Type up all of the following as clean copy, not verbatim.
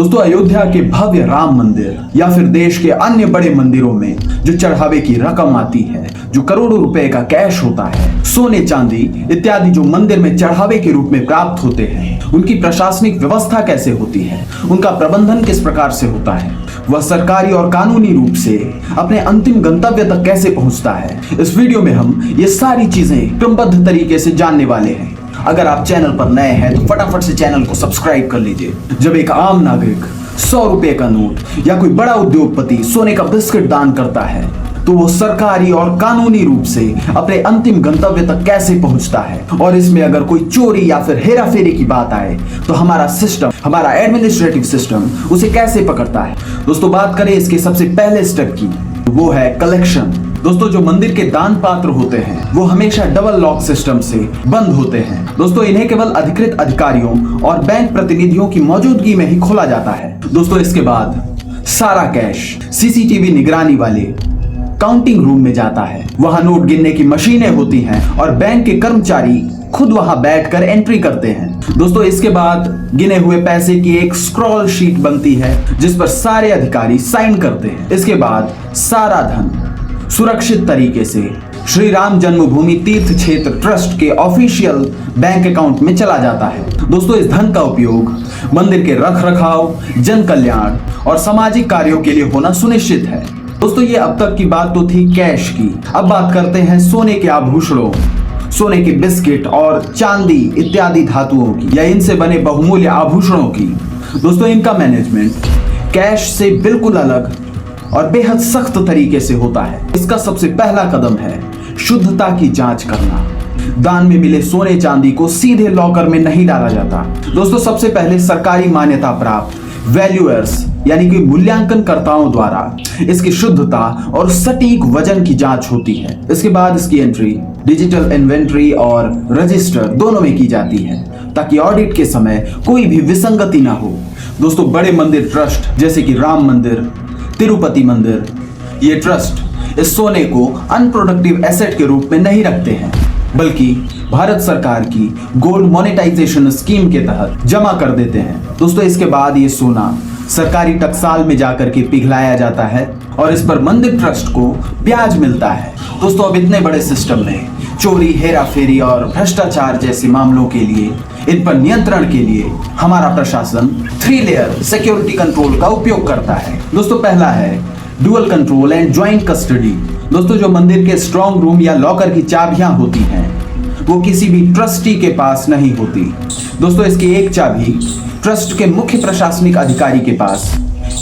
दोस्तों, अयोध्या के भव्य राम मंदिर या फिर देश के अन्य बड़े मंदिरों में जो चढ़ावे की रकम आती है, जो करोड़ों रुपए का कैश होता है, सोने चांदी इत्यादि जो मंदिर में चढ़ावे के रूप में प्राप्त होते हैं, उनकी प्रशासनिक व्यवस्था कैसे होती है, उनका प्रबंधन किस प्रकार से होता है, वह सरकारी और कानूनी रूप से अपने अंतिम गंतव्य तक कैसे पहुंचता है, इस वीडियो में हम ये सारी चीजें क्रमबद्ध तरीके से जानने वाले हैं। अगर आप चैनल पर नए हैं तो फटाफट से चैनल को सब्सक्राइब कर लीजिए। जब एक आम नागरिक 100 रुपए का नोट या कोई बड़ा उद्योगपति सोने का बिस्किट दान करता है, तो वो सरकारी और कानूनी रूप से अपने अंतिम गंतव्य तक कैसे पहुंचता है, और इसमें अगर कोई चोरी या फिर हेराफेरी की बात आए तो हमारा सिस्टम, हमारा एडमिनिस्ट्रेटिव सिस्टम उसे कैसे पकड़ता है। दोस्तों, बात करें इसके सबसे पहले स्टेप की, वो है कलेक्शन। दोस्तों, जो मंदिर के दान पात्र होते हैं वो हमेशा डबल लॉक सिस्टम से बंद होते हैं। दोस्तों, इन्हें केवल अधिकृत अधिकारियों और बैंक प्रतिनिधियों की मौजूदगी में ही खोला जाता है। दोस्तों, इसके बाद सारा कैश सीसीटीवी निगरानी वाले काउंटिंग रूम में जाता है। वहां नोट गिनने की मशीनें होती हैं और बैंक के कर्मचारी खुद वहां बैठकर एंट्री करते हैं। दोस्तों, इसके बाद गिने हुए पैसे की एक स्क्रॉल शीट बनती है जिस पर सारे अधिकारी साइन करते हैं। इसके बाद सारा धन सुरक्षित तरीके से श्री राम जन्मभूमि तीर्थ क्षेत्र ट्रस्ट के ऑफिशियल बैंक अकाउंट में चला जाता है। दोस्तों, इस धन का उपयोग मंदिर के रख रखाव, जन कल्याण और सामाजिक कार्यों के लिए होना सुनिश्चित है। दोस्तों, ये अब तक की बात तो थी कैश की। अब बात करते हैं सोने के आभूषणों, सोने के बिस्किट और चांदी इत्यादि धातुओं की या इनसे बने बहुमूल्य आभूषणों की। दोस्तों, इनका मैनेजमेंट कैश से बिल्कुल अलग और बेहद सख्त तरीके से होता है। इसका सबसे पहला कदम है शुद्धता की जांच करना। दान में मिले सोने चांदी को सीधे लॉकर में नहीं डाला जाता। दोस्तों, सबसे पहले सरकारी मान्यता प्राप्त वैल्यूअर्स यानी कि मूल्यांकनकर्ताओं द्वारा इसकी शुद्धता और सटीक वजन की जांच होती है। इसके बाद इसकी एंट्री डिजिटल इन्वेंट्री और रजिस्टर दोनों में की जाती है ताकि ऑडिट के समय कोई भी विसंगति ना हो। दोस्तों, बड़े मंदिर ट्रस्ट जैसे कि राम मंदिर, तिरुपति मंदिर, ये ट्रस्ट इस सोने को अनप्रोडक्टिव एसेट के रूप में नहीं रखते हैं, बल्कि भारत सरकार की गोल्ड मोनेटाइजेशन स्कीम के तहत जमा कर देते हैं। दोस्तों, इसके बाद ये सोना सरकारी टकसाल में जाकर के पिघलाया जाता है और इस पर मंदिर ट्रस्ट को ब्याज मिलता है। दोस्तों, अब इतने बड़े सिस्टम में चोरी, हेराफेरी और भ्रष्टाचार जैसे मामलों के लिए, इन पर नियंत्रण के लिए हमारा प्रशासन 3 लेयर सिक्योरिटी कंट्रोल का उपयोग करता है। दोस्तों, पहला है dual control and joint custody. दोस्तों, जो मंदिर के स्ट्रॉन्ग रूम या लॉकर की चाबियां होती हैं वो किसी भी ट्रस्टी के पास नहीं होती। दोस्तों, इसकी एक चाबी ट्रस्ट के मुख्य प्रशासनिक अधिकारी के पास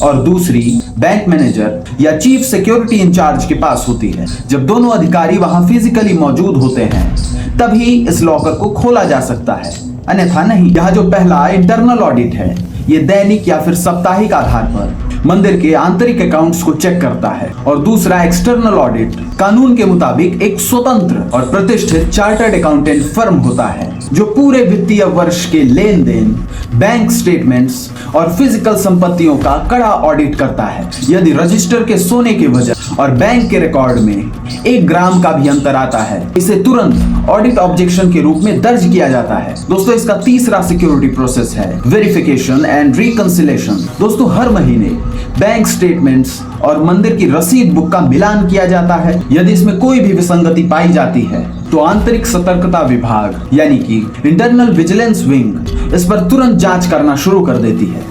और दूसरी बैंक मैनेजर या चीफ सिक्योरिटी इंचार्ज के पास होती है। जब दोनों अधिकारी वहां फिजिकली मौजूद होते हैं तभी इस लॉकर को खोला जा सकता है, अन्यथा नहीं। यहाँ जो पहला इंटरनल ऑडिट है ये दैनिक या फिर साप्ताहिक आधार पर मंदिर के आंतरिक अकाउंट्स को चेक करता है, और दूसरा एक्सटर्नल ऑडिट कानून के मुताबिक एक स्वतंत्र और प्रतिष्ठित चार्टर्ड अकाउंटेंट फर्म होता है जो पूरे वित्तीय वर्ष के लेन देन, बैंक स्टेटमेंट्स और फिजिकल संपत्तियों का कड़ा ऑडिट करता है। यदि रजिस्टर के सोने के वजन और बैंक के रिकॉर्ड में 1 ग्राम का भी अंतर आता है, इसे तुरंत ऑडिट ऑब्जेक्शन के रूप में दर्ज किया जाता है। दोस्तों, इसका तीसरा सिक्योरिटी प्रोसेस है वेरिफिकेशन एंड रिकंसिलेशन। दोस्तों, हर महीने बैंक स्टेटमेंट्स और मंदिर की रसीद बुक का मिलान किया जाता है। यदि इसमें कोई भी विसंगति पाई जाती है तो आंतरिक सतर्कता विभाग यानी कि इंटरनल विजिलेंस विंग इस पर तुरंत जांच करना शुरू कर देती है।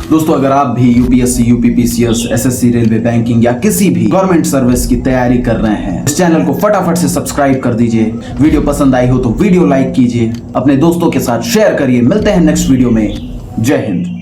दोस्तों, अगर आप भी UPSC, UPPCS, SSC, railway, banking या किसी भी गवर्नमेंट सर्विस की तैयारी कर रहे हैं, इस चैनल को फटाफट से सब्सक्राइब कर दीजिए। वीडियो पसंद आई हो तो वीडियो लाइक कीजिए, अपने दोस्तों के साथ शेयर करिए। मिलते हैं नेक्स्ट वीडियो में। जय हिंद।